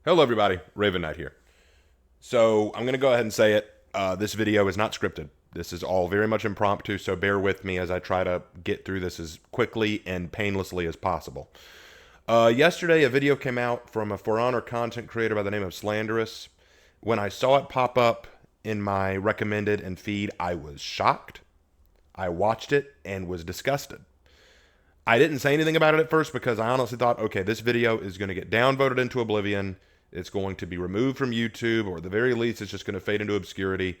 Hello, everybody. Raven Knight here. So I'm going to go ahead and say it. This video is not scripted. This is all very much impromptu, so bear with me as I try to get through this as quickly and painlessly as possible. Yesterday, a video came out from a For Honor content creator by the name of Slanderous. When I saw it pop up in my recommended and feed, I was shocked. I watched it and was disgusted. I didn't say anything about it at first because I honestly thought, okay, this video is going to get downvoted into oblivion. It's going to be removed from YouTube, or at the very least, it's just going to fade into obscurity.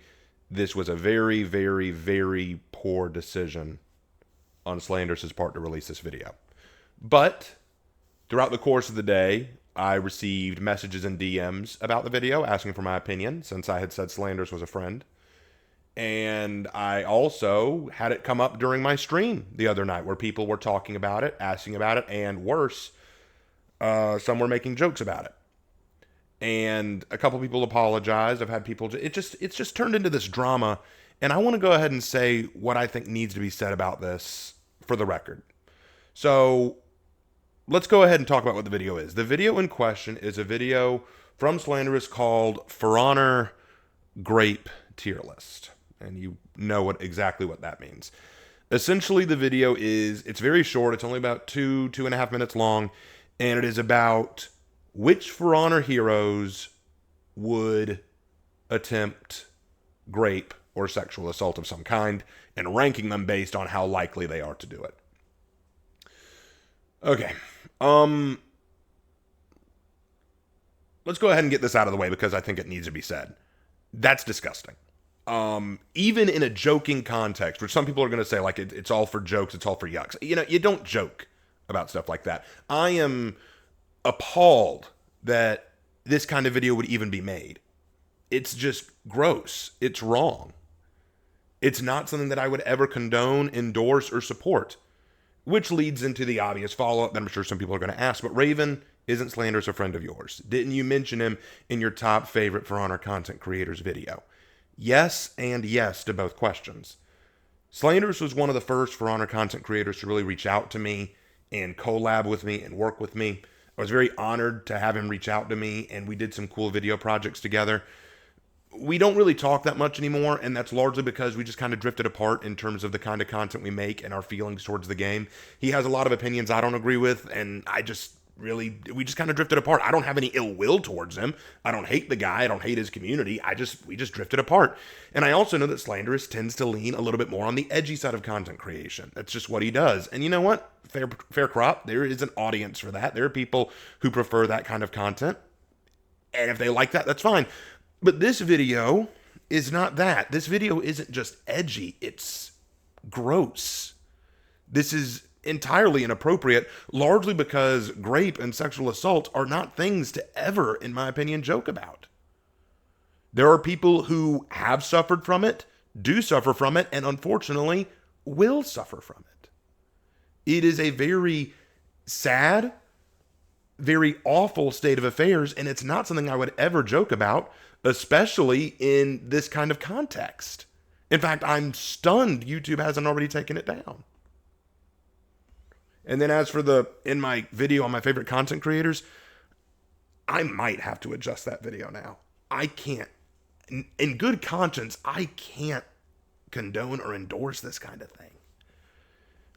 This was a very, very, very poor decision on Slanderous' part to release this video. But throughout the course of the day, I received messages and DMs about the video asking for my opinion, since I had said Slanderous was a friend. And I also had it come up during my stream the other night where people were talking about it, asking about it, and worse, some were making jokes about it. And a couple people apologized. I've had people, it's just turned into this drama. And I want to go ahead and say what I think needs to be said about this for the record. So let's go ahead and talk about what the video is. The video in question is a video from Slanderous called For Honor Grape Tier List. And you know exactly what that means. Essentially, the video it's very short. It's only about 2.5 minutes long. And it is about which For Honor heroes would attempt grape or sexual assault of some kind, and ranking them based on how likely they are to do it. Okay. Let's go ahead and get this out of the way because I think it needs to be said. That's disgusting. Even in a joking context, which some people are going to say, like, it's all for jokes, it's all for yucks. You know, you don't joke about stuff like that. I am appalled that this kind of video would even be made. It's just gross. It's wrong. It's not something that I would ever condone, endorse, or support. Which leads into the obvious follow-up that I'm sure some people are going to ask, but Raven, isn't Slanderous a friend of yours? Didn't you mention him in your top favorite For Honor content creators video? Yes and yes to both questions. Slanderous was one of the first For Honor content creators to really reach out to me and collab with me and work with me. I was very honored to have him reach out to me, and we did some cool video projects together. We don't really talk that much anymore, and that's largely because we just kind of drifted apart in terms of the kind of content we make and our feelings towards the game. He has a lot of opinions I don't agree with, and we just kind of drifted apart. I don't have any ill will towards him. I don't hate the guy. I don't hate his community. We just drifted apart. And I also know that Slanderous tends to lean a little bit more on the edgy side of content creation. That's just what he does. And you know what? Fair crop. There is an audience for that. There are people who prefer that kind of content. And if they like that, that's fine. But this video is not that. This video isn't just edgy. It's gross. This is entirely inappropriate, largely because grape and sexual assault are not things to ever, in my opinion, joke about. There are people who have suffered from it, do suffer from it, and unfortunately will suffer from it. It is a very sad, very awful state of affairs, and it's not something I would ever joke about, especially in this kind of context. In fact, I'm stunned YouTube hasn't already taken it down. And then as for in my video on my favorite content creators, I might have to adjust that video now. I can't, in good conscience, I can't condone or endorse this kind of thing.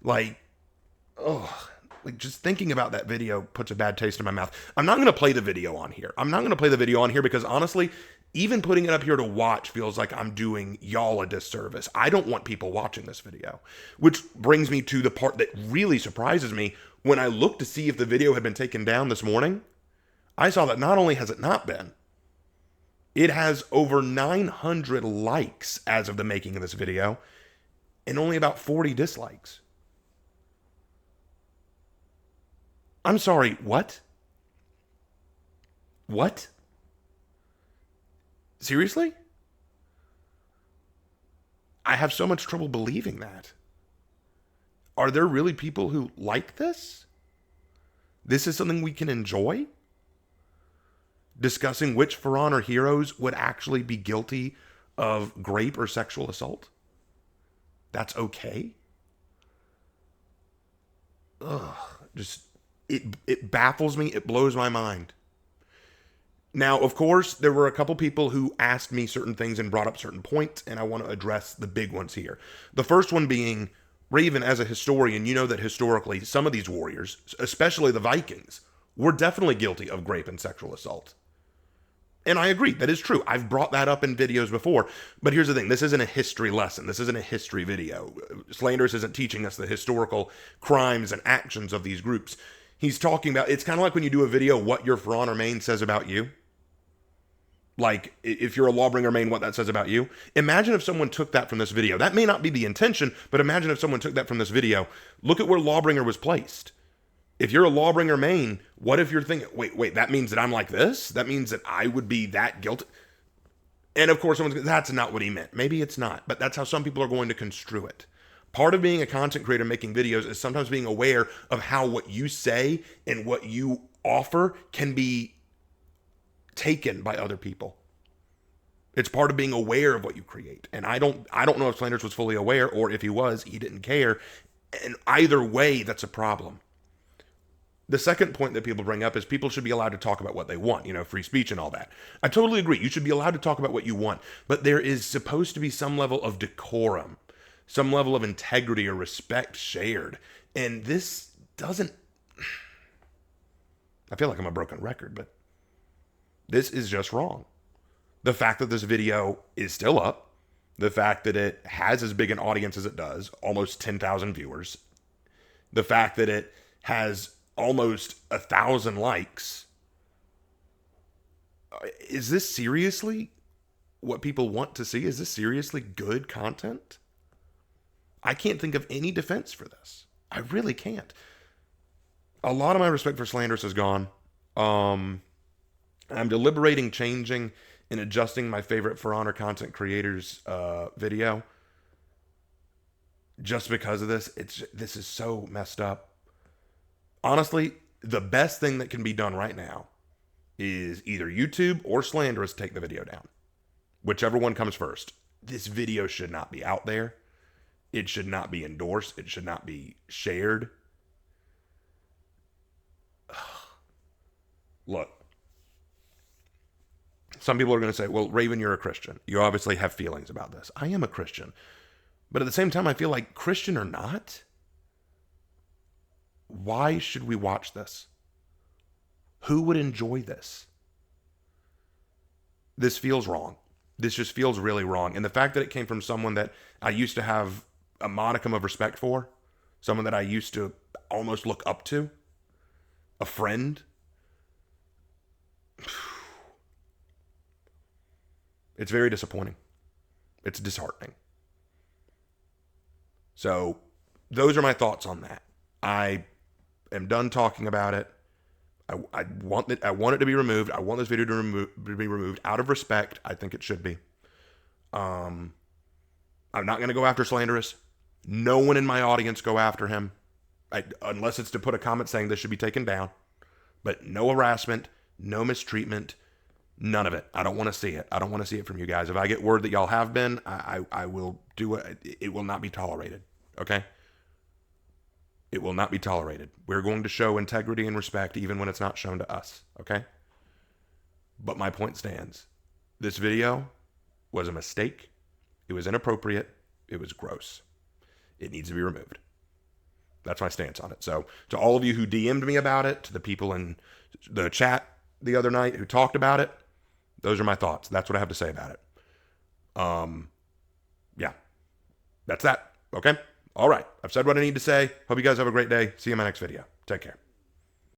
Like just thinking about that video puts a bad taste in my mouth. I'm not going to play the video on here. Because honestly, even putting it up here to watch feels like I'm doing y'all a disservice. I don't want people watching this video. Which brings me to the part that really surprises me. When I looked to see if the video had been taken down this morning, I saw that not only has it not been, it has over 900 likes as of the making of this video, and only about 40 dislikes. I'm sorry, what? What? Seriously? I have so much trouble believing that. Are there really people who like this? This is something we can enjoy? Discussing which For Honor heroes would actually be guilty of grape or sexual assault? That's okay? Just it baffles me. It blows my mind. Now, of course, there were a couple people who asked me certain things and brought up certain points, and I want to address the big ones here. The first one being, Raven, as a historian, you know that historically some of these warriors, especially the Vikings, were definitely guilty of grape and sexual assault. And I agree, that is true. I've brought that up in videos before. But here's the thing, this isn't a history lesson. This isn't a history video. Slanderous isn't teaching us the historical crimes and actions of these groups. He's talking about, it's kind of like when you do a video, what your for honor main says about you. Like, if you're a lawbringer main, what that says about you. Imagine if someone took that from this video. That may not be the intention, but imagine if someone took that from this video. Look at where lawbringer was placed. If you're a lawbringer main, what if you're thinking, wait, that means that I'm like this? That means that I would be that guilty? And of course, someone's, that's not what he meant. Maybe it's not, but that's how some people are going to construe it. Part of being a content creator making videos is sometimes being aware of how what you say and what you offer can be taken by other people. It's part of being aware of what you create. And I don't know if Slanderous was fully aware, or if he was, he didn't care. And either way, that's a problem. The second point that people bring up is people should be allowed to talk about what they want, free speech and all that. I totally agree. You should be allowed to talk about what you want, but there is supposed to be some level of decorum, some level of integrity or respect shared. And this doesn't, I feel like I'm a broken record, but this is just wrong. The fact that this video is still up, the fact that it has as big an audience as it does, almost 10,000 viewers, the fact that it has almost 1,000 likes. Is this seriously what people want to see? Is this seriously good content? I can't think of any defense for this. I really can't. A lot of my respect for Slanderous is gone. I'm deliberating changing and adjusting my favorite For Honor content creators video. Just because of this. This is so messed up. Honestly, the best thing that can be done right now is either YouTube or Slanderous take the video down. Whichever one comes first. This video should not be out there. It should not be endorsed. It should not be shared. Look. Some people are going to say, well, Raven, you're a Christian. You obviously have feelings about this. I am a Christian. But at the same time, I feel like Christian or not, why should we watch this? Who would enjoy this? This feels wrong. This just feels really wrong. And the fact that it came from someone that I used to have a modicum of respect for, someone that I used to almost look up to, a friend, it's very disappointing. It's disheartening. So those are my thoughts on that. I am done talking about it. I want it to be removed. I want this video to be removed out of respect. I think it should be. I'm not going to go after Slanderous. No one in my audience go after him. Unless it's to put a comment saying this should be taken down. But no harassment, no mistreatment, none of it. I don't want to see it. I don't want to see it from you guys. If I get word that y'all have been, I will do it. It will not be tolerated. Okay? It will not be tolerated. We're going to show integrity and respect even when it's not shown to us. Okay? But my point stands. This video was a mistake. It was inappropriate. It was gross. It needs to be removed. That's my stance on it. So to all of you who DM'd me about it, to the people in the chat the other night who talked about it, those are my thoughts. That's what I have to say about it. Yeah. That's that. Okay? All right. I've said what I need to say. Hope you guys have a great day. See you in my next video. Take care.